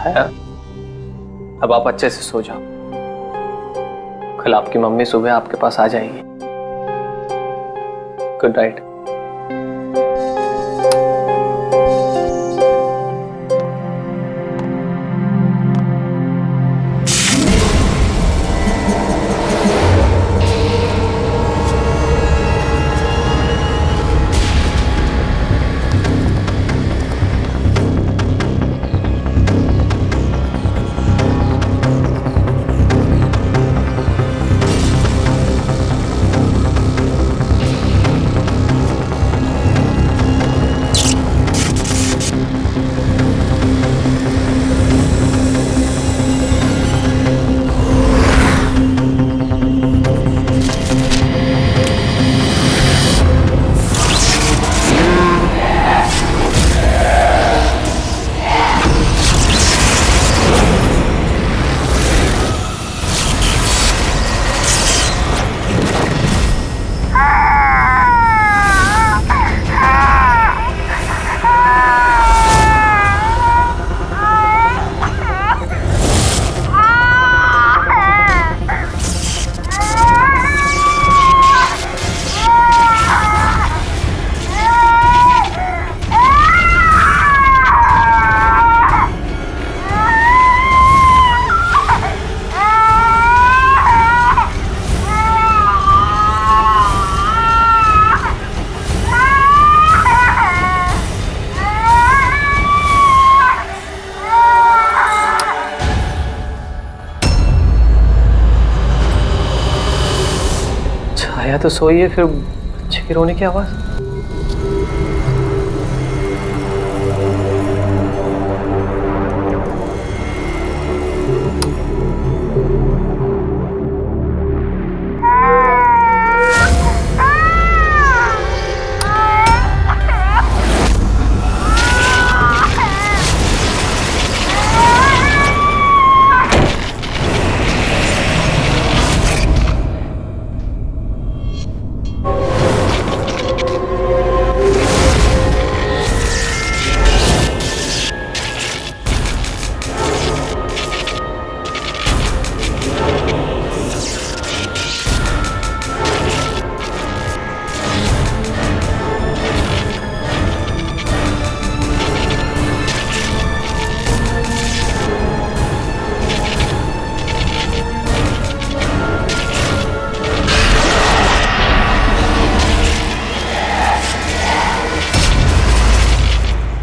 छाया, अब आप अच्छे से सो जाओ। कल आपकी मम्मी सुबह आपके पास आ जाएगी। Good night. छाया तो सोई है, फिर बच्चे के रोने की आवाज।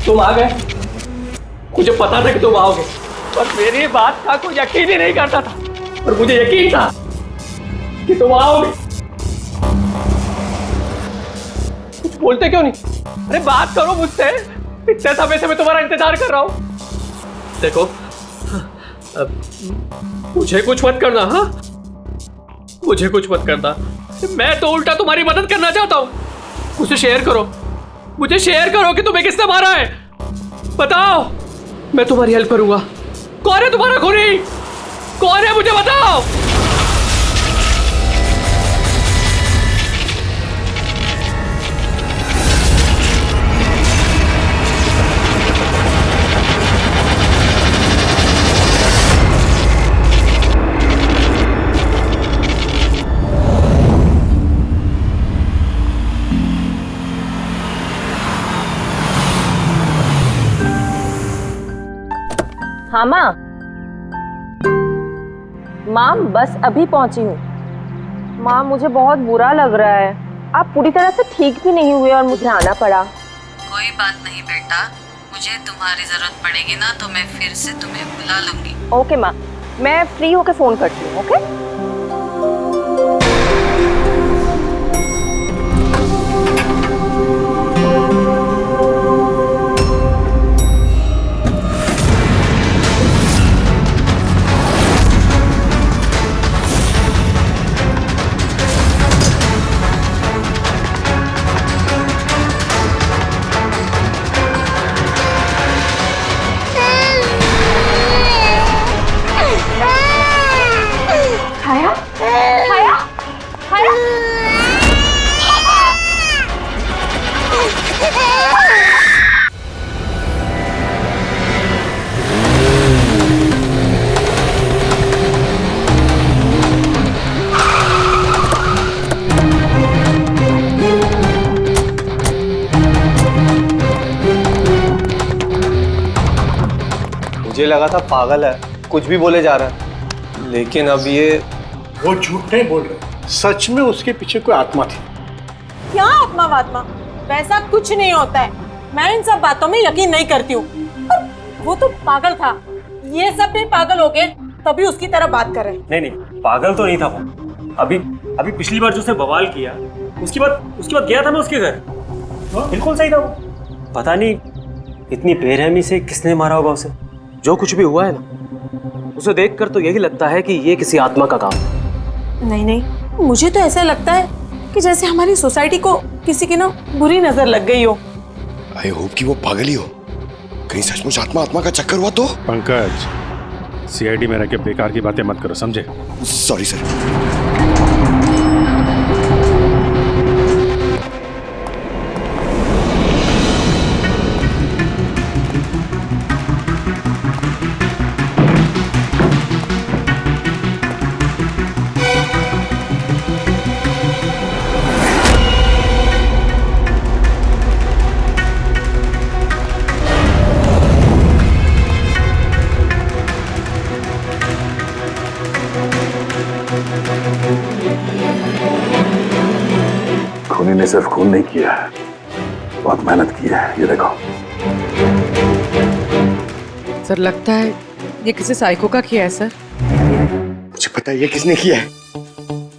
तुम आ गए। मुझे पता था कि तुम आओगे, पर मेरी बात का कोई यकीन ही नहीं करता था, और मुझे यकीन था कि तुम आओगे। कुछ बोलते क्यों नहीं? अरे बात करो मुझसे, इतने समय से मैं तुम्हारा इंतजार कर रहा हूं। देखो, मुझे कुछ मत करना। हाँ, मुझे कुछ मत करना। मैं तो उल्टा तुम्हारी मदद करना चाहता हूं। मुझे शेयर करो, मुझे शेयर करो कि तुम्हें किसने मारा है। बताओ, मैं तुम्हारी हेल्प करूंगा। कौन है तुम्हारा खूनी? कौन है, मुझे बताओ। हाँ माँ, माँ बस अभी पहुंची हूँ। माँ मुझे बहुत बुरा लग रहा है, आप पूरी तरह से ठीक भी नहीं हुए और मुझे आना पड़ा। कोई बात नहीं बेटा, मुझे तुम्हारी जरूरत पड़ेगी ना तो मैं फिर से तुम्हें बुला लूंगी। ओके माँ, मैं फ्री होकर फोन करती हूँ। ओके। मुझे लगा था पागल है, कुछ भी बोले जा रहा है, लेकिन अब ये वो झूठ नहीं बोल रहे, सच में उसके पीछे कोई आत्मा थी। क्या आत्मा वात्मा, वैसा कुछ नहीं होता है। मैं इन सब बातों में यकीन नहीं करती हूँ। वो तो पागल था, ये सब भी पागल हो गए तभी उसकी तरह बात कर रहे हैं। नहीं नहीं, पागल तो नहीं था वो। अभी पिछली बार जो उसने बवाल किया, उसके बाद गया था मैं उसके घर, बिल्कुल सही था वो। पता नहीं इतनी बेरहमी से किसने मारा होगा उसे। जो कुछ भी हुआ है ना, उसे देखकर तो यही लगता है कि ये किसी आत्मा का काम है। नहीं, मुझे तो ऐसा लगता है कि जैसे हमारी सोसाइटी को किसी की ना बुरी नजर लग गई हो। आई होप कि वो पागल ही हो, कहीं सचमुच आत्मा का चक्कर हुआ तो। पंकज, सीआईडी में रह के बेकार की बातें मत करो, समझे? Sorry sir. खूनी ने सिर्फ खून नहीं किया है, बहुत मेहनत की है। ये देखो। सर लगता है ये किसी साइको का किया है सर। मुझे पता है ये किसने किया है।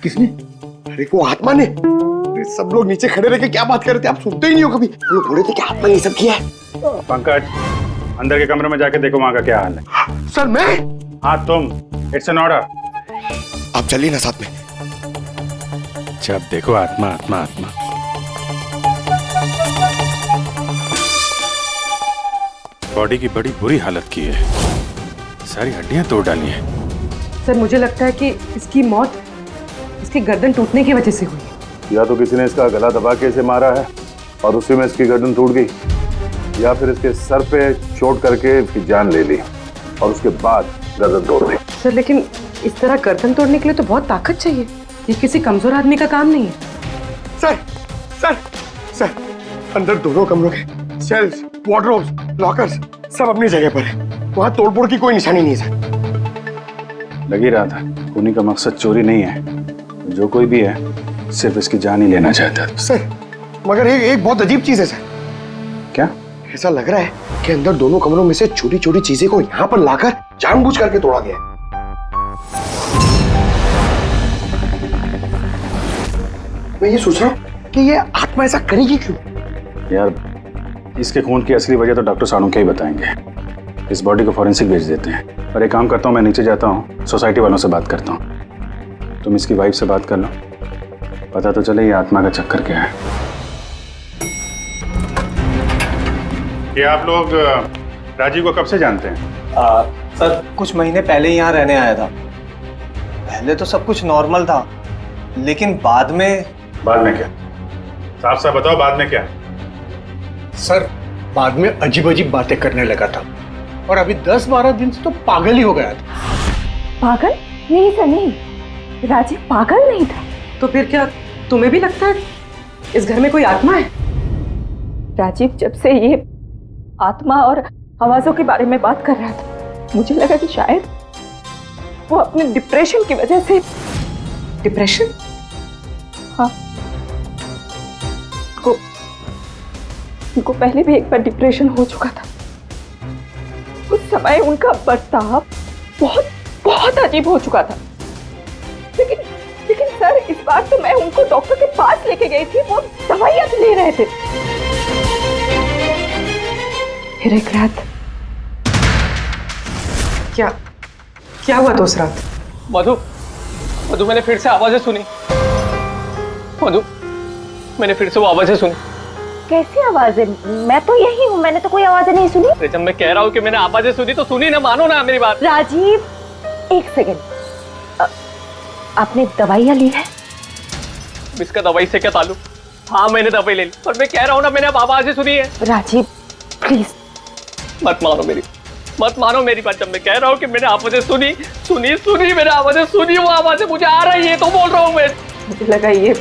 किसने? अरे वो आत्मा ने। अरे सब लोग नीचे खड़े रह के क्या बात कर रहे थे, आप सुनते ही नहीं हो कभी। वो लोग बोल रहे थे कि आत्मा ने ये सब किया है। पंकज, अंदर के कमरे में जाके देखो वहां का क्या हाल है। सर मैं? हाँ तुम, इट्स एन ऑर्डर। आप चलिए ना साथ में। जब देखो आत्मा आत्मा आत्मा। बॉडी की बड़ी बुरी हालत की है, सारी हड्डियां तोड़ डाली हैं। सर मुझे लगता है कि इसकी मौत इसकी गर्दन टूटने की वजह से हुई है। या तो किसी ने इसका गला दबा के इसे मारा है और उसी में इसकी गर्दन टूट गई, या फिर इसके सर पे चोट करके इसकी जान ले ली और उसके बाद गर्दन तोड़ दी। सर लेकिन इस तरह गर्दन तोड़ने के लिए तो बहुत ताकत चाहिए, ये किसी कमजोर आदमी का काम नहीं है। सर सर सर, अंदर दोनों कमरों के सेल्स, वार्डरोब्स, लॉकर्स सब अपनी जगह पर है। वहां तोड़फोड़ की कोई निशानी नहीं है सर। लग ही रहा था, खूनी का मकसद चोरी नहीं है, जो कोई भी है सिर्फ इसकी जान ही लेना चाहता है। सर मगर एक बहुत अजीब चीज है सर। क्या? ऐसा लग रहा है कि अंदर दोनों कमरों में से छोटी छोटी चीजें को यहाँ पर लाकर जानबूझ करके तोड़ा गया है। मैं ये सोच रहा हूँ कि ये आत्मा ऐसा करेगी क्यों? यार इसके खून की असली वजह तो डॉक्टर साणुक्य ही बताएंगे। इस बॉडी को फॉरेंसिक भेज देते हैं। और एक काम करता हूँ, मैं नीचे जाता हूँ, सोसाइटी वालों से बात करता हूँ। तुम इसकी वाइफ से बात कर लो, पता तो चले ये आत्मा का चक्कर क्या है। ये आप लोग राजीव को कब से जानते हैं? सर कुछ महीने पहले ही यहाँ रहने आया था। पहले तो सब कुछ नॉर्मल था, लेकिन बाद में क्या? साफ साफ बताओ, बाद में क्या? सर बाद में अजीब अजीब बातें करने लगा था और अभी 10-12 दिन से तो पागल ही हो गया था। पागल नहीं सर, नहीं, राजीव पागल नहीं था। तो फिर क्या तुम्हें भी लगता है इस घर में कोई आत्मा है? राजीव जब से ये आत्मा और आवाजों के बारे में बात कर रहा था, मुझे लगा कि शायद वो अपने डिप्रेशन की वजह से। डिप्रेशन? हाँ, उनको पहले भी एक बार डिप्रेशन हो चुका था। उस समय उनका बर्ताव बहुत बहुत अजीब हो चुका था। लेकिन सर इस बार तो मैं उनको डॉक्टर के पास लेके गई थी, वो दवाइयां ले रहे थे। फिर एक रात क्या हुआ तो उस रात? मधु मैंने फिर से आवाजें सुनी। मधु मैंने फिर से वो आवाजें सुनी। कैसी आवाजें? मैं तो यही हूँ, मैंने तो कोई आवाजें नहीं सुनी। अरे जब मैं कह रहा हूँ कि मैंने आवाजें सुनी तो सुनी ना, मानो ना मेरी बात। राजीव एक सेकेंड, आपने दवाइयाँ ली है? इसका दवाई से क्या ताल्लुक? हाँ मैंने दवाई ले ली, पर मैं कह रहा हूँ ना मैंने अब आवाजें सुनी है। राजीव प्लीज मत मानो मेरी बात। जब मैं कह रहा हूँ कि मैंने आवाजें सुनी मैंने आवाजें सुनी, वो आवाजें मुझे आ रही है तो बोल रहा हूँ मैं। मुझे लगा ये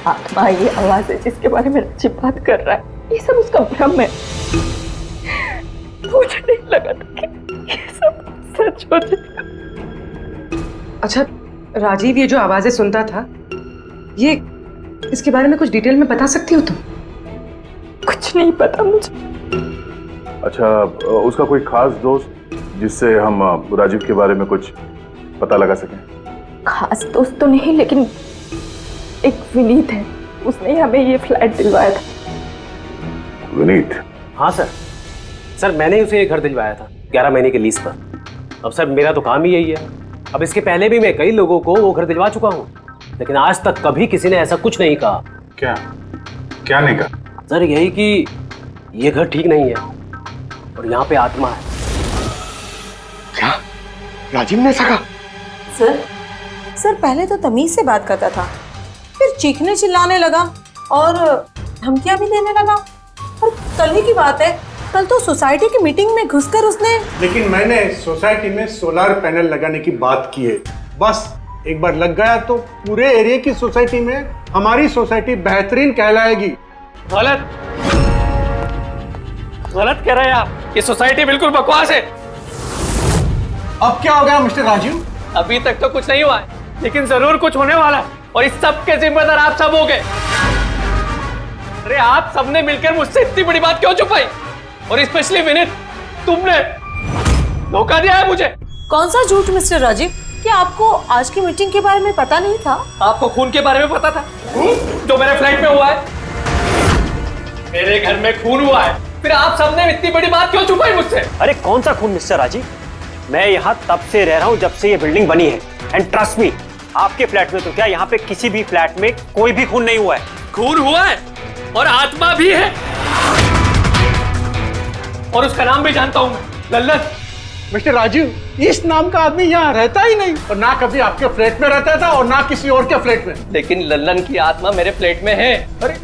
आत्मा, ये आवाज है जिसके बारे में राजीव बात कर रहा है, ये सब उसका भ्रम है। मुझे नहीं लगा था कि ये सब सच हो जाएगा। अच्छा राजीव, ये जो आवाजें सुनता था, ये इसके बारे में कुछ डिटेल में बता सकती हो तुम? कुछ नहीं पता मुझे। अच्छा, उसका कोई खास दोस्त जिससे हम राजीव के बारे में कुछ पता लगा सकें? खास दोस्त तो नहीं, लेकिन एक विनीत है, उसने हमें ये फ्लैट दिलवाया था। विनीत? हाँ सर, मैंने उसे ये घर दिलवाया था 11 महीने के लीज पर। अब सर मेरा तो काम ही यही है। अब इसके पहले भी मैं कई लोगों को वो घर दिलवा चुका हूँ, लेकिन आज तक कभी किसी ने ऐसा कुछ नहीं कहा। क्या नहीं कहा? सर यही कि ये घर ठीक नहीं है और यहाँ पे आत्मा है। क्या राजीव ने ऐसा कहा? सर पहले तो तमीज से बात करता था, फिर चीखने चिल्लाने लगा और धमकियां भी देने लगा। और कल ही की बात है, कल तो सोसाइटी की मीटिंग में घुसकर उसने। लेकिन मैंने सोसाइटी में सोलर पैनल लगाने की बात की है। बस एक बार लग गया तो पूरे एरिया की सोसाइटी में हमारी सोसाइटी बेहतरीन कहलाएगी। गलत कह रहे हैं आप। ये सोसाइटी बिल्कुल बकवास है। अब क्या हो गया मिस्टर राजीव? अभी तक तो कुछ नहीं हुआ है, लेकिन जरूर कुछ होने वाला है, और इस सब के जिम्मेदार आप सब हो गए। अरे आप सबने मिलकर मुझसे इतनी बड़ी बात क्यों छुपाई? और स्पेशली विनीत, तुमने धोखा दिया है मुझे। कौन सा झूठ मिस्टर राजीव? क्या आपको आज की मीटिंग के बारे में पता नहीं था? आपको खून के बारे में पता था जो मेरे फ्लैट में हुआ है? मेरे घर में खून हुआ है, फिर आप सबने इतनी बड़ी बात क्यों छुपाई मुझसे? अरे कौन सा खून मिस्टर राजीव? मैं यहाँ तब से रह रहा हूँ जब से ये बिल्डिंग बनी है, एंड ट्रस्ट मी, आपके फ्लैट में तो क्या, यहाँ पे किसी भी फ्लैट में कोई भी खून नहीं हुआ है। खून हुआ है और आत्मा भी है, और उसका नाम भी जानता हूं मैं, लल्लन। मिस्टर राजीव, इस नाम का आदमी यहाँ रहता ही नहीं, और ना कभी आपके फ्लैट में रहता था और ना किसी और के फ्लैट में। लेकिन लल्लन की आत्मा मेरे फ्लैट में है। अरे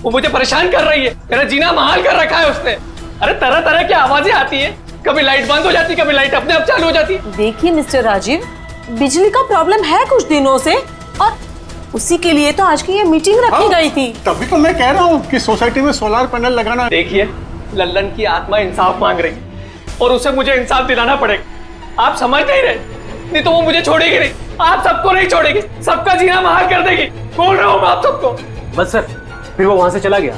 वो मुझे परेशान कर रही है, मेरा जीना महाल कर रखा है उसने। अरे तरह तरह की आवाजें आती है, कभी लाइट बंद हो जाती, कभी लाइट अपने आप चालू हो जाती। देखिए मिस्टर राजीव, बिजली का प्रॉब्लम है कुछ दिनों से, और उसी के लिए तो आज की ये मीटिंग रखी गई थी। तभी तो मैं कह रहा हूँ कि सोसाइटी में सोलर पैनल लगाना। देखिए, लल्लन की आत्मा इंसाफ मांग रही है और उसे मुझे इंसाफ दिलाना पड़ेगा। आप समझ नहीं रहे, नहीं तो वो मुझे छोड़ेगी नहीं, आप सबको नहीं छोड़ेगी, सबका जीना महाल कर देगी। बोल रहा हूँ मैं आप सबको। बस सर, फिर वो वहां से चला गया,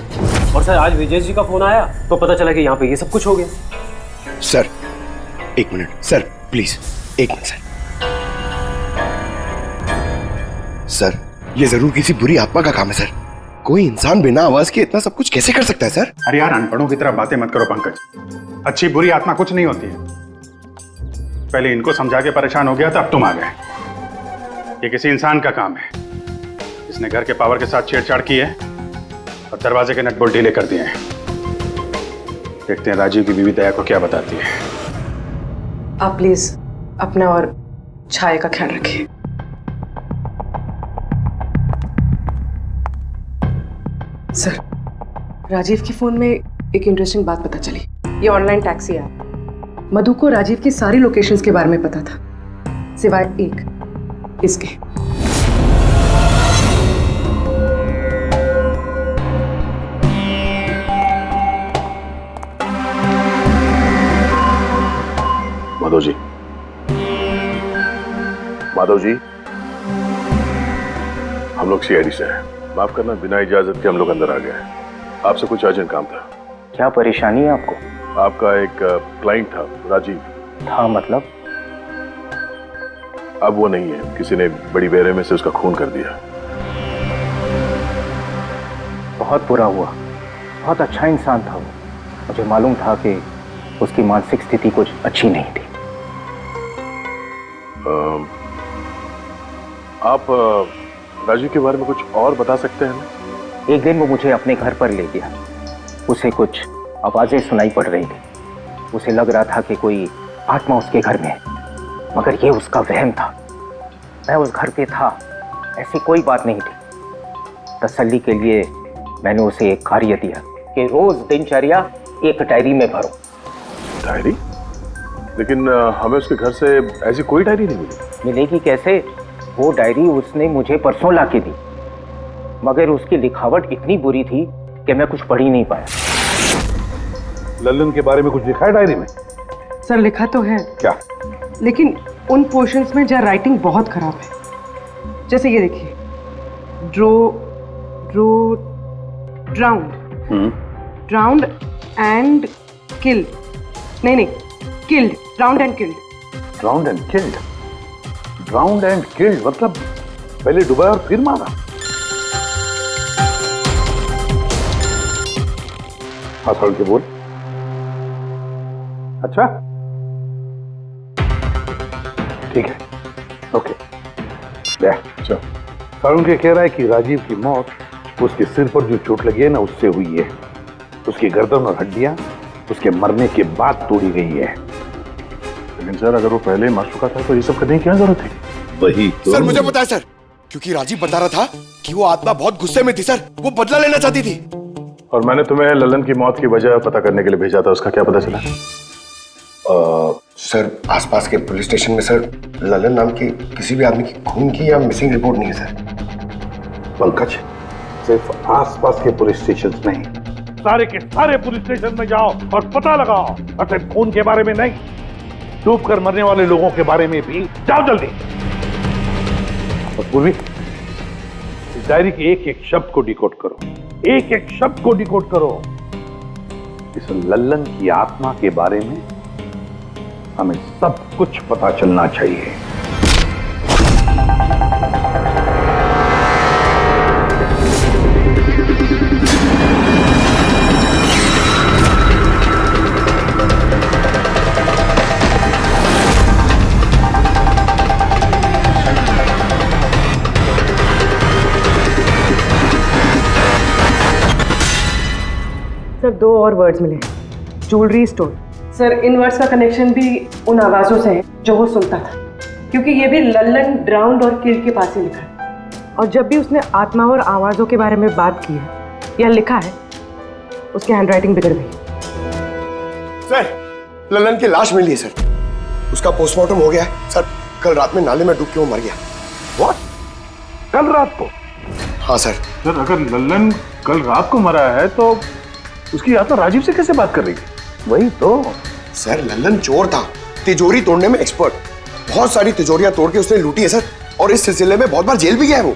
और सर आज विजय जी का फोन आया तो पता चला कि यहाँ पे ये सब कुछ हो गया। सर एक मिनट सर, प्लीज एक मिनट सर, ये जरूर किसी बुरी आत्मा का काम है सर। कोई इंसान बिना आवाज के इतना सब कुछ कैसे कर सकता है सर? अरे यार, अनपढ़ों की तरह बातें मत करो पंकज। अच्छी बुरी आत्मा कुछ नहीं होती है। पहले इनको समझा के परेशान हो गया था, अब तुम आ गए। ये किसी इंसान का काम है, इसने घर के पावर के साथ छेड़छाड़ की है और दरवाजे के नट बोल्ट ढीले कर दिए हैं। देखते हैं राजीव की बीवी दया को क्या बताती है। आप प्लीज अपना और छाया का ख्याल रखिए। सर, राजीव के फोन में एक इंटरेस्टिंग बात पता चली। ये ऑनलाइन टैक्सी ऐप, मधु को राजीव की सारी लोकेशंस के बारे में पता था, सिवाय एक, इसके। माधव जी, हम लोग सीआईडी से हैं। माफ करना, बिना इजाजत के हम लोग अंदर आ गए। आपसे कुछ अर्जेंट काम था। क्या परेशानी है आपको? आपका एक क्लाइंट था, राजीव। था मतलब? अब वो नहीं है, किसी ने बड़ी बेरहमी से उसका खून कर दिया। बहुत बुरा हुआ। बहुत अच्छा इंसान था वो। मुझे मालूम था कि उसकी मानसिक स्थिति कुछ अच्छी नहीं थी। आप राजीव के बारे में कुछ और बता सकते हैं? एक दिन वो मुझे अपने घर पर ले गया। उसे कुछ आवाजें सुनाई पड़ रही थी। उसे लग रहा था कि कोई आत्मा उसके घर में है, मगर ये उसका वहम था। मैं उस घर पे था, ऐसी कोई बात नहीं थी। तसल्ली के लिए मैंने उसे एक कार्य दिया कि रोज दिनचर्या एक डायरी में भरो। डायरी? लेकिन हमें उसके घर से ऐसी कोई डायरी नहीं मिली। मिलेगी कैसे? वो डायरी उसने मुझे परसों ला के दी, मगर उसकी लिखावट इतनी बुरी थी कि मैं कुछ पढ़ ही नहीं पाया। लल्लन के बारे में कुछ लिखा है डायरी में? सर लिखा तो है क्या? लेकिन उन पोर्शंस में जहाँ राइटिंग बहुत खराब है। जैसे ये देखिए, ड्राउंड एंड किल्ड। नहीं, killed, drowned and killed. Drowned and killed? Drowned and killed मतलब पहले डुबाया और फिर मारा? हाँ सर के बोल। अच्छा ठीक है, ओके। अच्छा, सारुण के कह रहा है कि राजीव की मौत उसके सिर पर जो चोट लगी है ना, उससे हुई है। उसकी गर्दन और हड्डियां उसके मरने के बाद तोड़ी गई है। लेकिन सर अगर वो पहले ही मर चुका था तो ये सब करने की क्या जरूरत थी? वही तो। सर मुझे पता है सर, क्योंकि राजीव बता रहा था कि वो आत्मा बहुत गुस्से में थी सर, वो बदला लेना चाहती थी। और मैंने तुम्हें ललन की मौत की वजह पता करने के लिए भेजा था, उसका क्या पता चला? सर आसपास के पुलिस स्टेशन में सर ललन नाम के किसी भी आदमी की खून की या मिसिंग रिपोर्ट नहीं है सर। पंकज, सिर्फ आसपास के पुलिस स्टेशन नहीं, सारे के सारे पुलिस स्टेशन में जाओ और पता लगाओ। और सिर्फ खून के बारे में नहीं, डूब कर मरने वाले लोगों के बारे में भी जाओ जल्दी। और पूर्वी, इस डायरी के एक एक शब्द को डिकोड करो, एक एक शब्द को डिकोड करो। इस लल्लन की आत्मा के बारे में हमें सब कुछ पता चलना चाहिए। सर 2 और वर्ड्स मिले, ज्वेलरी स्टोर। सर इन वर्ड्स का कनेक्शन भी उन आवाज़ों से है जो वो सुनता था, क्योंकि ये भी लल्लन ड्राउंड और किल्ड के पास ही लिखा है। और जब भी उसने आत्मा और आवाज़ों के बारे में बात की है या लिखा है, उसकी हैंडराइटिंग बिगड़ गई। सर ललन की लाश मिली है सर, उसका पोस्टमार्टम हो गया है सर। कल रात में नाले में डूब के वो मर गया। व्हाट? कल रात को? हाँ सर। सर अगर लल्लन कल रात को मरा है तो उसकी आत्मा राजीव से कैसे बात कर रही थी? वही तो सर, लल्लन चोर था, तिजोरी तोड़ने में एक्सपर्ट। बहुत सारी तिजोरियां तोड़ के उसने लूटी है सर, और इस सिलसिले में बहुत बार जेल भी गया है वो।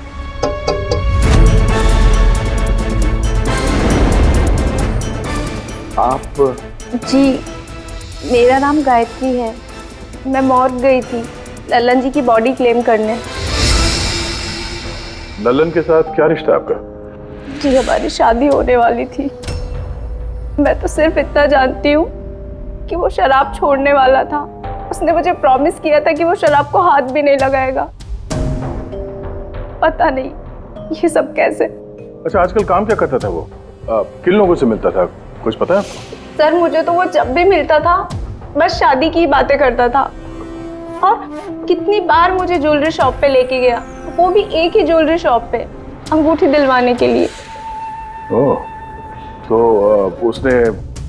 आप? जी मेरा नाम गायत्री है, मैं मॉर्ग गई थी लल्लन जी की बॉडी क्लेम करने। लल्लन के साथ क्या रिश्ता आपका? जी हमारी शादी होने वाली थी। मैं तो सिर्फ इतना जानती हूँ कि वो शराब छोड़ने वाला था। उसने मुझे प्रॉमिस किया था कि वो शराब को हाथ भी नहीं लगाएगा। पता नहीं ये सब कैसे। अच्छा आजकल काम क्या करता था वो? किन लोगों से मिलता था, कुछ पता है आपको? सर मुझे तो वो जब भी मिलता था बस शादी की बातें करता था, और कितनी बार मुझे ज्वेलरी शॉप पे लेके गया, वो भी एक ही ज्वेलरी शॉप पे, अंगूठी दिलवाने के लिए। ओह, तो उसने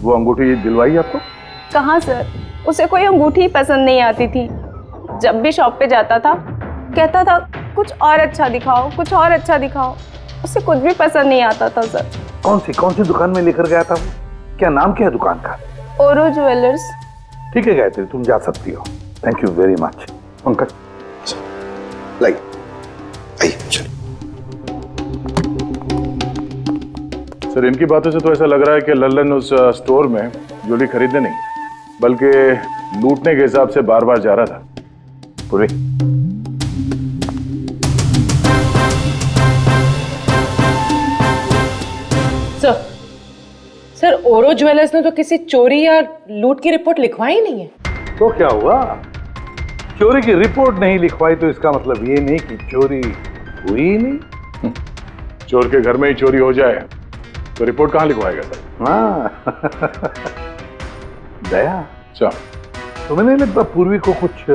वो अंगूठी दिलवाई आपको? कहाँ सर, उसे कोई अंगूठी पसंद नहीं आती थी। जब भी शॉप पे जाता था कहता था कुछ और अच्छा दिखाओ, कुछ और अच्छा दिखाओ। उसे कुछ भी पसंद नहीं आता था सर। कौन सी दुकान में लेकर गया था वो? क्या नाम क्या है दुकान का? ओरो ज्वेलर्स। ठीक है गायत्री, तुम जा सकती हो। Thank you very much. Pankaj like चलो। सर इनकी बातों से तो ऐसा लग रहा है कि लल्लन उस स्टोर में ज्वेलरी खरीदने नहीं बल्कि लूटने के हिसाब से बार बार जा रहा था। पूरी सर ओरो ज्वेलर्स ने तो किसी चोरी या लूट की रिपोर्ट लिखवाई नहीं है। तो क्या हुआ? चोरी की रिपोर्ट नहीं लिखवाई तो इसका मतलब ये नहीं कि चोरी हुई नहीं। चोर के घर में ही चोरी हो जाए तो रिपोर्ट कहाँ लिखवाएगा सर? हाँ दया, अच्छा तुम्हें नहीं लगता पूर्वी को कुछ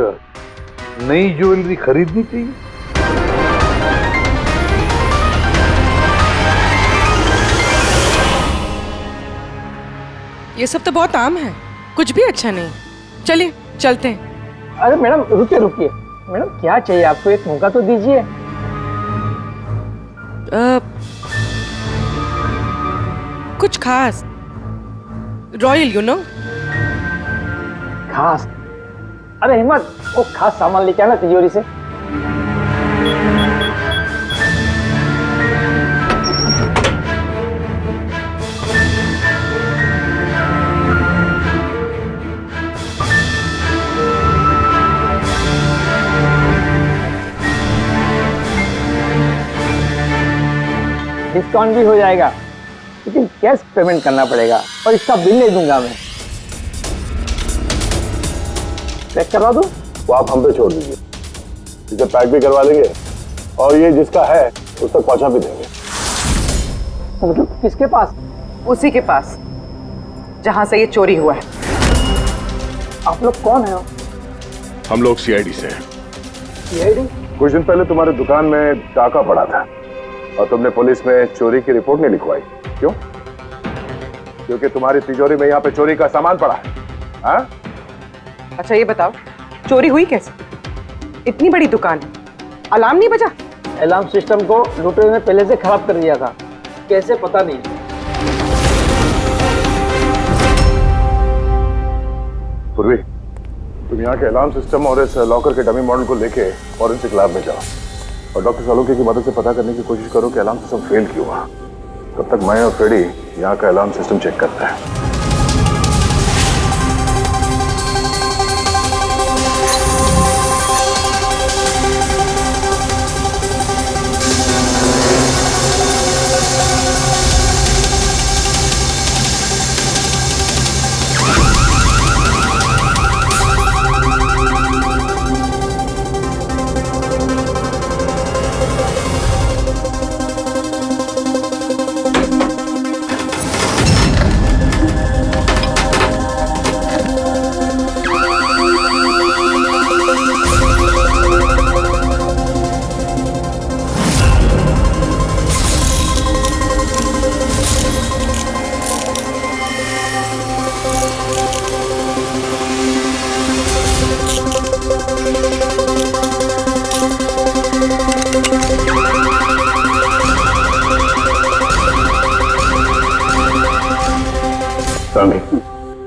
नई ज्वेलरी खरीदनी चाहिए? ये सब तो बहुत आम है, कुछ भी अच्छा नहीं। चलिए चलते हैं। अरे मैडम रुकिए रुकिए, मैडम क्या चाहिए आपको, एक मौका तो दीजिए। कुछ खास, रॉयल यू नो। खास। अरे हिम्मत, वो खास सामान लेके आना तिजोरी से। डिस्काउंट भी हो जाएगा, लेकिन कैश पेमेंट करना पड़ेगा और इसका बिल नहीं दूंगा मैं। पैक करवा दूं? वो आप हम पे छोड़ दीजिए, इसे पैक भी करवा देंगे और ये जिसका है उस तक पहुंचा भी देंगे। मतलब किसके पास? उसी के पास जहां से ये चोरी हुआ है। आप लोग कौन है? हम लोग सीआईडी से हैं। सीआईडी? कुछ दिन पहले तुम्हारी दुकान में डाका पड़ा था और तुमने पुलिस में चोरी की रिपोर्ट नहीं लिखवाई, क्यों? क्योंकि तुम्हारी तिजोरी में यहाँ पे चोरी का सामान पड़ा है। हाँ? अच्छा ये बताओ, चोरी हुई कैसे? इतनी बड़ी दुकान है, अलार्म नहीं बजा? अलार्म सिस्टम को लुटेरे ने पहले से खराब कर दिया था, कैसे पता नहीं। पूर्वी, तुम यहाँ के अलार्म सिस्टम और इस लॉकर के डमी मॉडल को लेके फॉरेंसिक लैब में जाओ और डॉक्टर सालुंके की मदद से पता करने की कोशिश करो कि अलार्म सिस्टम फेल क्यों हुआ। तब तक मैं और फ्रेडी यहाँ का अलार्म सिस्टम चेक करते हैं।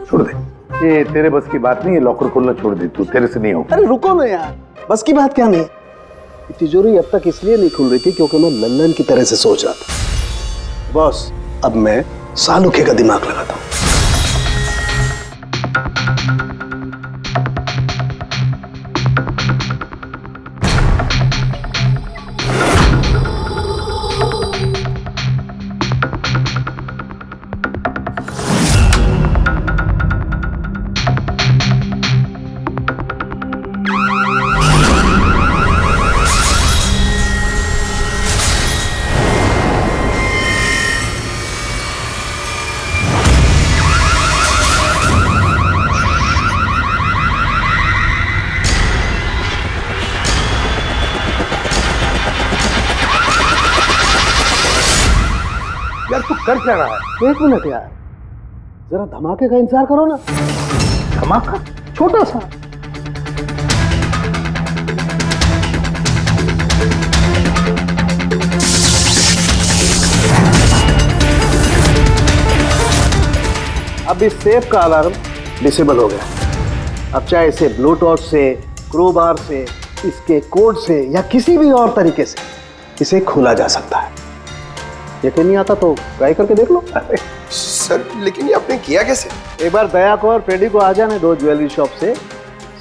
छोड़ दे, ये तेरे बस की बात नहीं है, लॉकर खोलना छोड़ दे, तू तेरे से नहीं होगा। अरे रुको ना यार, बस की बात क्या नहीं। तिजोरी अब तक इसलिए नहीं खुल रही थी क्योंकि मैं लल्लन की तरह से सोच रहा था। बॉस, अब मैं सालुखे का दिमाग लगाता हूँ। यार तू कर क्या रहा है? एक मिनट यार, जरा धमाके का इंतजार करो ना। धमाका? छोटा सा। अब इस सेफ का अलार्म डिसेबल हो गया। अब चाहे इसे ब्लूटूथ से, क्रोबार से, इसके कोड से या किसी भी और तरीके से इसे खोला जा सकता है। यकीन नहीं आता तो ट्राई करके देख लो। सर लेकिन ये आपने किया कैसे? एक बार दया को और फ्रेडी को आ जाने दो ज्वेलरी शॉप से,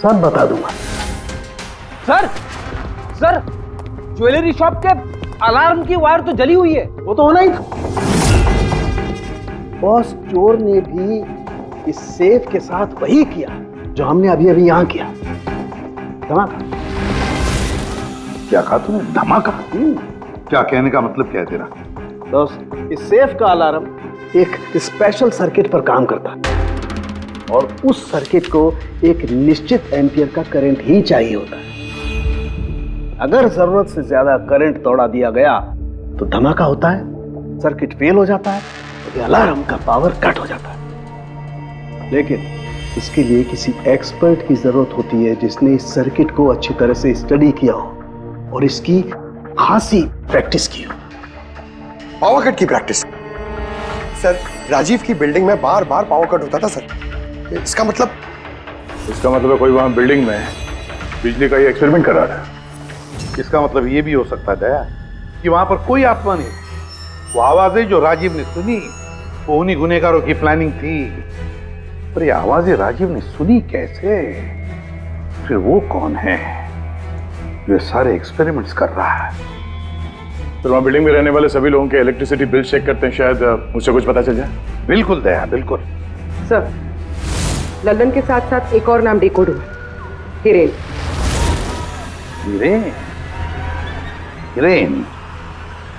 सब बता दूंगा। सर, सर, ज्वेलरी शॉप के अलार्म की वायर तो जली हुई है। वो तो होना ही था। बॉस, चोर ने भी इस सेफ के साथ वही किया जो हमने अभी अभी यहां किया। धमाका। क्या कहा तूने? धमाका? क्या कहने का मतलब क्या है तेरा? दोस्त, इस सेफ का अलार्म एक स्पेशल सर्किट पर काम करता है और उस सर्किट को एक निश्चित एम्पियर का करंट ही चाहिए होता है। अगर जरूरत से ज्यादा करंट तोड़ा दिया गया तो धमाका होता है, सर्किट फेल हो जाता है, तो अलार्म का पावर कट हो जाता है। लेकिन इसके लिए किसी एक्सपर्ट की जरूरत होती है जिसने इस सर्किट को अच्छी तरह से स्टडी किया हो और इसकी खासी प्रैक्टिस की हो। पावर कट की प्रैक्टिस? सर, राजीव की बिल्डिंग में बार बार पावर कट होता था सर। इसका मतलब इसका मतलब है कोई वहां बिल्डिंग में बिजली का ये एक्सपेरिमेंट करा रहा है। इसका मतलब ये भी हो सकता है दया कि वहां पर कोई आत्मा नहीं, वो आवाजें जो राजीव ने सुनी वो उन्हीं गुनहगारों की प्लानिंग थी। पर ये आवाजें राजीव ने सुनी कैसे? फिर वो कौन है जो सारे एक्सपेरिमेंट्स कर रहा है? फिर वहां बिल्डिंग में रहने वाले सभी लोगों के इलेक्ट्रिसिटी बिल चेक करते हैं, शायद मुझसे कुछ पता चल जाए। बिल्कुल दया, बिल्कुल। सर, लल्लन के साथ साथ एक और नाम डिकोड हुआ, हिरेन। हिरेन? हिरेन?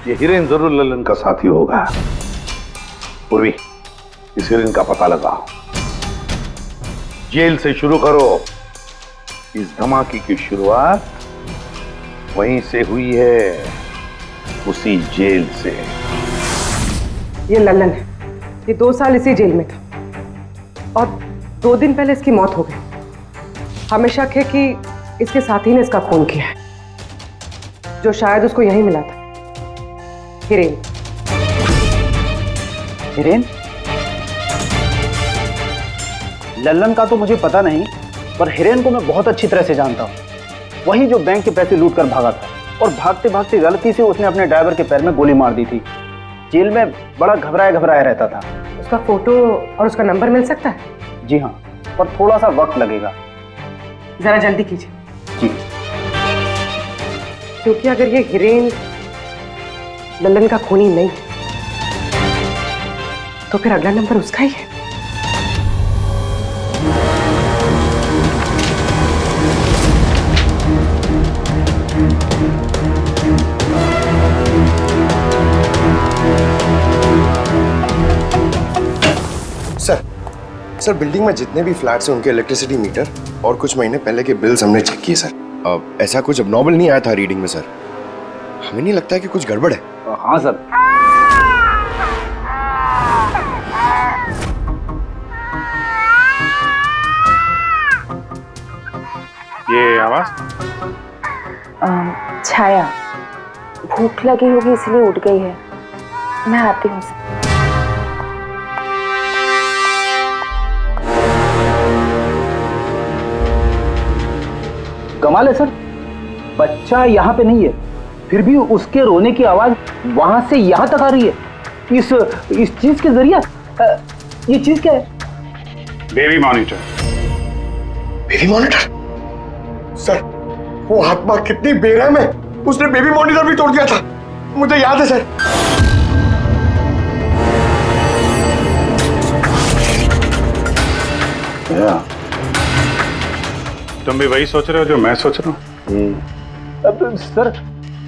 ये हिरेन जरूर लल्लन का साथी होगा। पूर्वी, इस हिरेन का पता लगाओ, जेल से शुरू करो। इस धमाके की शुरुआत वहीं से हुई है, उसी जेल से। ये लल्लन है, ये 2 साल इसी जेल में था और 2 दिन पहले इसकी मौत हो गई। हमें शक है कि इसके साथी ने इसका खून किया है, जो शायद उसको यहीं मिला था। हिरेन। हिरेन? लल्लन का तो मुझे पता नहीं, पर हिरेन को मैं बहुत अच्छी तरह से जानता हूँ। वही जो बैंक के पैसे लूट कर भागा था और भागते भागते गलती से उसने अपने ड्राइवर के पैर में गोली मार दी थी। जेल में बड़ा घबराया घबराया रहता था। उसका फोटो और उसका नंबर मिल सकता है? जी हाँ, पर थोड़ा सा वक्त लगेगा। जरा जल्दी कीजिए। जी। क्योंकि अगर ये हिरेन लल्लन का खूनी नहीं तो फिर अगला नंबर उसका ही है। सर, बिल्डिंग में जितने भी फ्लैट्स हैं उनके इलेक्ट्रिसिटी मीटर और कुछ महीने पहले के बिल्स हमने चेक किए सर। ऐसा कुछ अबनॉर्मल नहीं आया था रीडिंग में सर। हमें नहीं लगता है कि कुछ गड़बड़ है। हाँ सर। ये आवाज? छाया, भूख लगी होगी इसलिए उठ गई है। मैं आती हूँ सर। कमाल है सर, बच्चा यहाँ पे नहीं है, फिर भी उसके रोने की आवाज वहां से यहाँ तक आ रही है। इस चीज के जरिए ये चीज क्या है? Baby monitor. Baby monitor? Sir, वो आत्मा कितनी बेरहम है, उसने बेबी मॉनिटर भी तोड़ दिया था, मुझे याद है सर। तुम भी वही सोच रहे हो जो मैं सोच रहा हूँ? सर,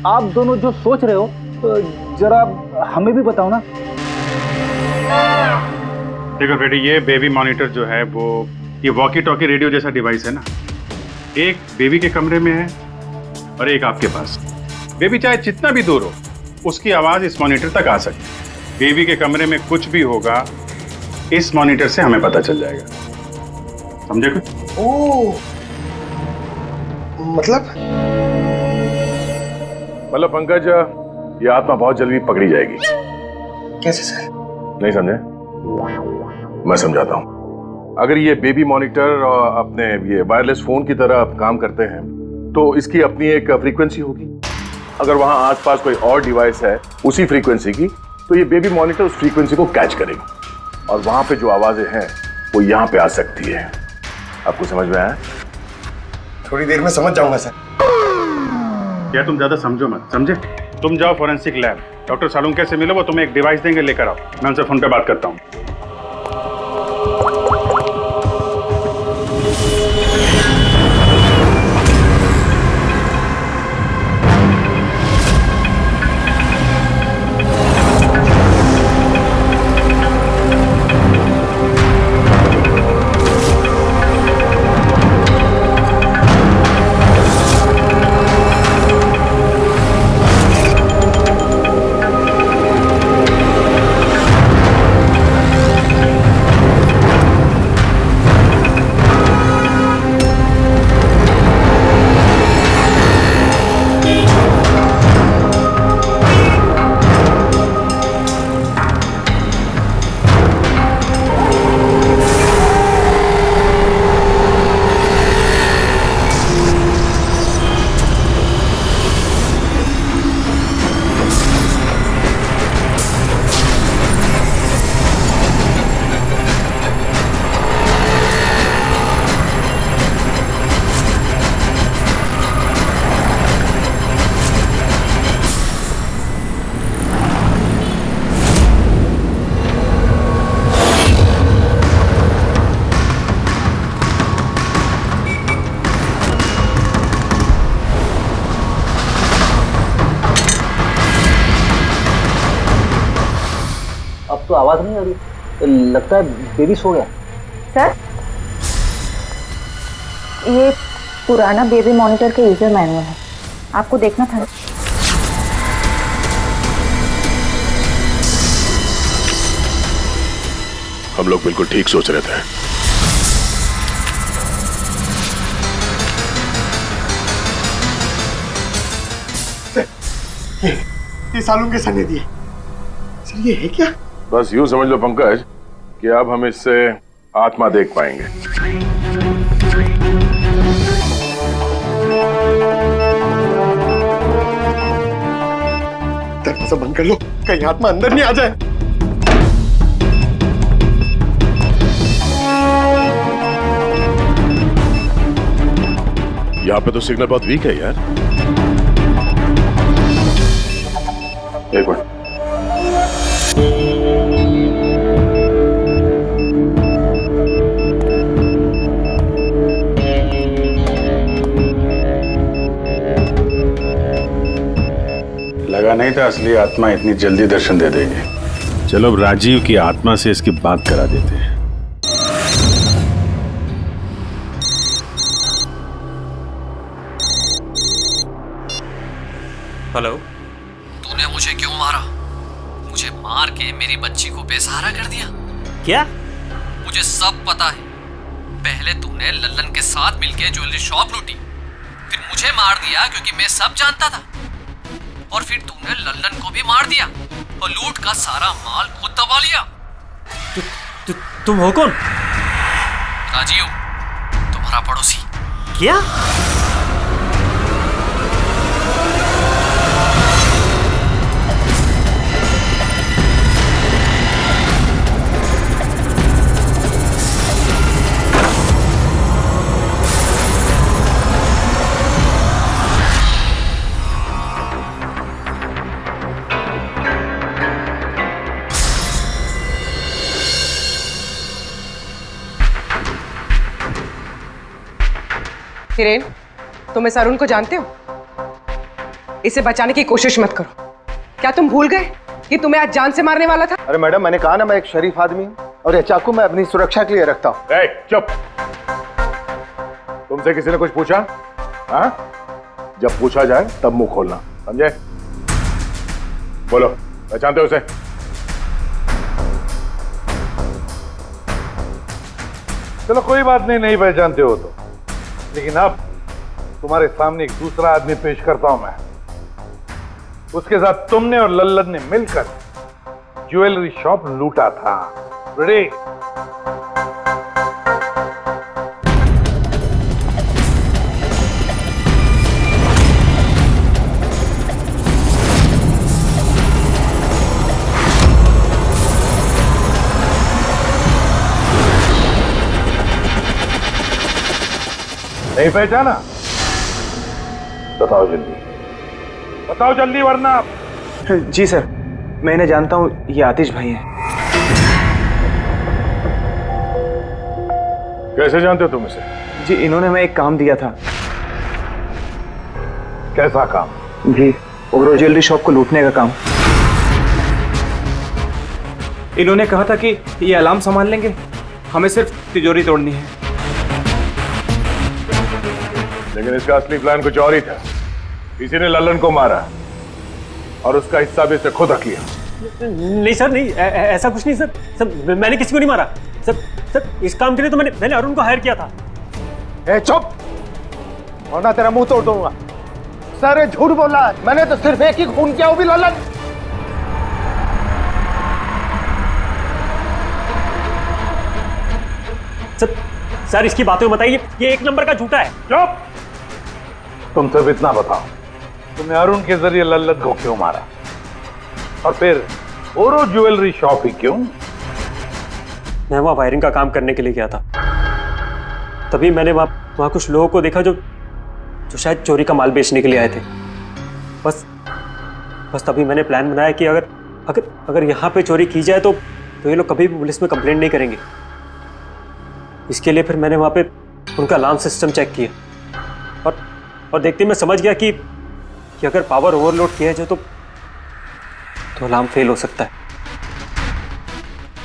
आप दोनों जो सोच रहे हो जरा हमें भी बताओ ना। देखो बेटी, ये बेबी मॉनिटर जो है वो ये वॉकी टॉकी रेडियो जैसा डिवाइस है ना। एक बेबी के कमरे में है और एक आपके पास। बेबी चाहे जितना भी दूर हो, उसकी आवाज इस मॉनिटर तक आ सकती है। बेबी के कमरे में कुछ भी होगा, इस मॉनिटर से हमें पता चल जाएगा। समझे कुछ? ओह, मतलब पंकज, ये आत्मा बहुत जल्दी पकड़ी जाएगी। कैसे सर? नहीं समझे? मैं समझाता हूँ। अगर ये बेबी मॉनिटर अपने ये वायरलेस फोन की तरह काम करते हैं तो इसकी अपनी एक फ्रीक्वेंसी होगी। अगर वहां आसपास कोई और डिवाइस है उसी फ्रीक्वेंसी की, तो ये बेबी मॉनिटर उस फ्रीक्वेंसी को कैच करेगी और वहां पे जो आवाजें हैं वो यहाँ पे आ सकती है। आपको समझ में आया? थोड़ी देर में समझ जाऊंगा सर। क्या तुम ज्यादा समझो मत, समझे? तुम जाओ फॉरेंसिक लैब, डॉक्टर सालुंके से मिलो, वो तुम्हें एक डिवाइस देंगे, लेकर आओ। मैं उनसे फोन पे बात करता हूँ। तो आवाज नहीं आ रही, लगता है बेबी सो गया। सर, ये पुराना बेबी मॉनिटर का यूजर मैनुअल है, आपको देखना था। हम लोग बिल्कुल ठीक सोच रहे थे। ये सालून के सर ने दिए। सर ये है क्या? बस यूं समझ लो पंकज कि अब हम इससे आत्मा देख पाएंगे। दरवाजा बंद कर लो, कहीं आत्मा अंदर नहीं आ जाए। यहाँ पे तो सिग्नल बहुत वीक है यार। एक मिनट। लगा नहीं था असली आत्मा इतनी जल्दी दर्शन दे देगी। चलो अब राजीव की आत्मा से इसकी बात करा देते हैं। हेलो। तूने मुझे क्यों मारा? मुझे मार के मेरी बच्ची को बेसहारा कर दिया। क्या? मुझे सब पता है। पहले तूने लल्लन के साथ मिलके ज्वेलरी शॉप लूटी, फिर मुझे मार दिया क्योंकि मैं सब जानता था, और फिर तूने लल्लन को भी मार दिया और लूट का सारा माल खुद दबा लिया। तुम हो कौन? राजीव, तुम्हारा पड़ोसी। क्या? हिरेन, तुम इस अरुण को जानते हो? इसे बचाने की कोशिश मत करो। क्या तुम भूल गए कि तुम्हें आज जान से मारने वाला था? अरे मैडम, मैंने कहा ना मैं एक शरीफ आदमी हूँ, और ये चाकू मैं अपनी सुरक्षा के लिए रखता हूँ। चुप। तुमसे किसी ने कुछ पूछा? हाँ? जब पूछा जाए तब मुंह खोलना, समझे? बोलो, पहचानते हो उसे? चलो कोई बात नहीं, नहीं पहचानते हो तो, लेकिन अब तुम्हारे सामने एक दूसरा आदमी पेश करता हूं मैं। उसके साथ तुमने और लल्लन ने मिलकर ज्वेलरी शॉप लूटा था। रेडी? नहीं पहचाना? बताओ जल्दी, बताओ जल्दी, वरना। जी सर, मैं इन्हें जानता हूँ, ये आतिश भाई हैं। कैसे जानते हो तुम इसे? जी, इन्होंने हमें एक काम दिया था। कैसा काम? जी, ओग्रो ज्वेलरी शॉप को लूटने का काम। इन्होंने कहा था कि ये अलार्म संभाल लेंगे, हमें सिर्फ तिजोरी तोड़नी है। लेकिन इसका असली प्लान कुछ और ही था। किसी ने लल्लन को मारा और उसका हिस्सा भी इसने खुद रख लिया। नहीं सर, नहीं, ऐसा कुछ नहीं सर। सर, मैंने किसी को नहीं मारा। सर, इस काम के लिए तो मैंने अरुण को हायर किया था। ए चुप, वरना तेरा मुंह तोड़ दूंगा। सर झूठ बोला, मैंने तो सिर्फ एक ही खून किया, वो भी लल्लन। सर, इसकी बातें बताइए, ये एक नंबर का झूठा है। चुप। तुम सिर्फ इतना बताओ, तुमने अरुण के जरिए लल्लन को क्यों मारा, और फिर ओरो ज्वेलरी शॉप ही क्यों? मैं वहां वायरिंग का काम करने के लिए गया था। तभी मैंने वहां कुछ लोगों को देखा जो शायद चोरी का माल बेचने के लिए आए थे। बस तभी मैंने प्लान बनाया कि अगर यहाँ पे चोरी की जाए तो ये लोग कभी भी पुलिस में कंप्लेंट नहीं करेंगे। इसके लिए फिर मैंने वहाँ पे उनका अलार्म सिस्टम चेक किया और देखते ही मैं समझ गया कि अगर पावर ओवरलोड किया जाए तो अलार्म फेल हो सकता है।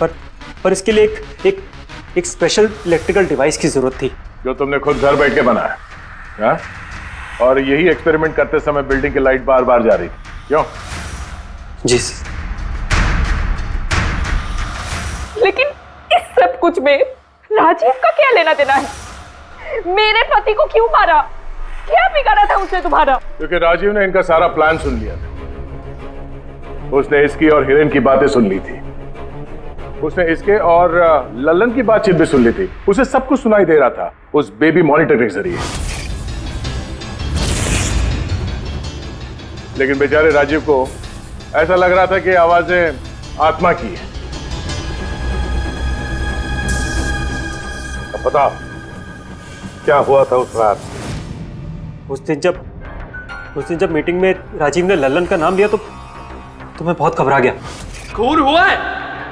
पर इसके लिए एक स्पेशल इलेक्ट्रिकल डिवाइस की जरूरत थी जो तुमने खुद घर बैठ के बनाया, हाँ? और यही एक्सपेरिमेंट करते समय बिल्डिंग की लाइट बार बार जा रही थी, क्यों? जी। लेकिन इस सब कुछ में राजीव का क्या लेना देना है? मेरे पति को क्यों मारा? क्या बिगाड़ा था उसने तुम्हारा? क्योंकि राजीव ने इनका सारा प्लान सुन लिया था। उसने इसकी और हिरेन की बातें सुन ली थी। उसने इसके और लल्लन की बातचीत भी सुन ली थी। उसे सब कुछ सुनाई दे रहा था उस बेबी मॉनिटर के जरिए। लेकिन बेचारे राजीव को ऐसा लग रहा था कि आवाजें आत्मा की है। अब बताओ क्या हुआ था उस रात? उस दिन जब मीटिंग में राजीव ने लल्लन का नाम लिया तो मैं बहुत घबरा गया। खून हुआ है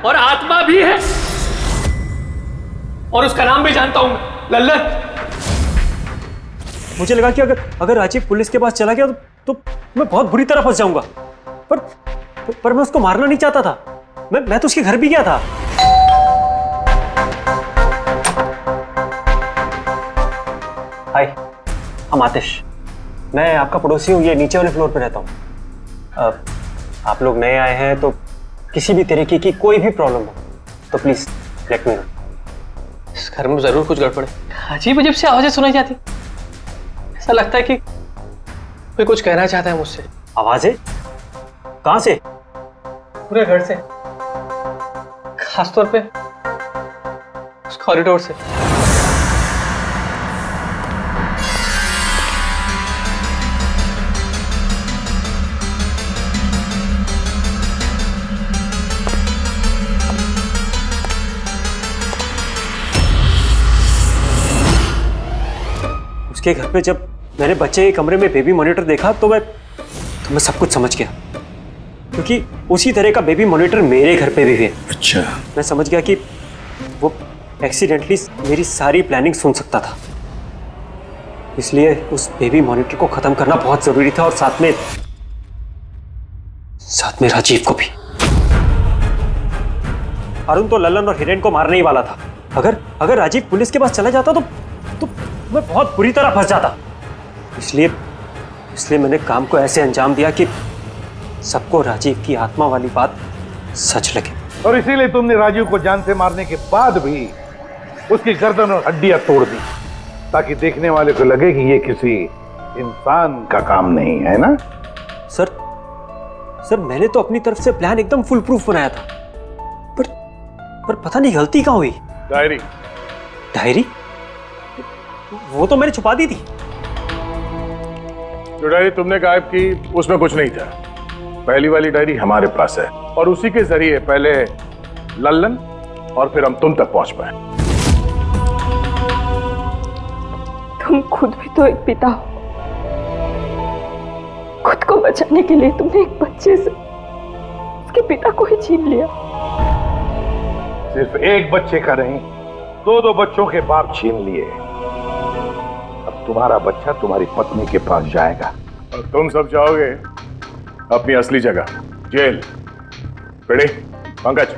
और आत्मा भी है, और उसका नाम भी जानता हूं, लल्लन। मुझे लगा कि अगर राजीव पुलिस के पास चला गया तो मैं बहुत बुरी तरह फंस जाऊंगा। पर मैं उसको मारना नहीं चाहता था। मैं तो उसके घर भी गया था। हाय, हम आतिश। मैं आपका पड़ोसी हूँ, ये नीचे वाले फ्लोर पे रहता हूँ। आप लोग नए आए हैं तो किसी भी तरीके की कोई भी प्रॉब्लम हो तो प्लीज लेट मी नो। इस घर में जरूर कुछ गड़बड़ है। अजीब अजीब सी आवाजें सुनाई जाती, ऐसा लगता है कि कोई कुछ कहना चाहता है मुझसे। आवाजें कहां से? पूरे घर से, खासतौर पे उस कॉरिडोर से। उसके घर पे जब मैंने बच्चे के कमरे में बेबी मॉनिटर देखा तो मैं सब कुछ समझ गया, क्योंकि उसी तरह का बेबी मॉनिटर मेरे घर पे भी है। अच्छा। मैं समझ गया कि वो एक्सीडेंटली मेरी सारी प्लानिंग सुन सकता था, इसलिए उस बेबी मॉनिटर को खत्म करना बहुत जरूरी था, और साथ में राजीव को भी। अरुण तो लल्लन और हिरेन को मारने ही वाला था। अगर राजीव पुलिस के पास चला जाता तो मैं बहुत बुरी तरह फंस जाता। इसलिए मैंने काम को ऐसे अंजाम दिया कि सबको राजीव की आत्मा वाली बात सच लगे। और इसीलिए तुमने राजीव को जान से मारने के बाद भी उसकी गर्दन और हड्डियां तोड़ दी, ताकि देखने वाले को लगे कि ये किसी इंसान का काम नहीं है ना? सर मैंने तो अपनी तरफ से प्लान एकदम फुल प्रूफ बनाया था, पर पता नहीं गलती कहाँ हुई। डायरी? वो तो मैंने छुपा दी थी। जो डायरी तुमने गायब की उसमें कुछ नहीं था। पहली वाली डायरी हमारे पास है, और उसी के जरिए पहले लल्लन और फिर हम तुम तक पहुंच पाए। तुम खुद भी तो एक पिता हो। खुद को बचाने के लिए तुमने एक बच्चे से उसके पिता को ही छीन लिया। सिर्फ एक बच्चे का नहीं, दो बच्चों के बाप छीन लिए। अब तुम्हारा बच्चा तुम्हारी पत्नी के पास जाएगा और तुम सब जाओगे अपनी असली जगह, जेल। पेड़ी, पंकज।